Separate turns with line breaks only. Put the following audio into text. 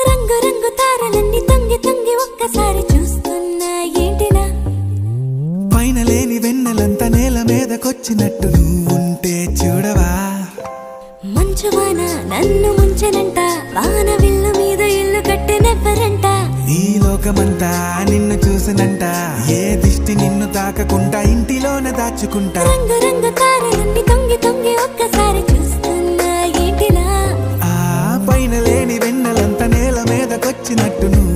రంగు రంగు తారలన్నీ తొంగి తొంగి ఒక్కసారి చూస్తున్నా ఏంటిలా
పైన లేని వెన్నెలంతా నేల మీదకొచ్చినట్టు నువ్వుంటే చూడవా
మంచువాన నన్ను ముంచెనంట వాన విల్లు మీద ఇల్లు కట్టెనెవ్వరంట
ఈ లోకమంతా నిన్ను చూసినంట ఏ దిష్టి నిన్ను తాకకుండా ఇంటిలోనే దాచుకుంటా
రంగు రంగు తారలన్నీ తొంగి తొంగి ఒక్కసారి చూస్తున్నా ఏంటిలా
ఆ పైన లేని వెన్నెలంతా నేల మీదకొచ్చినట్టు నువ్వు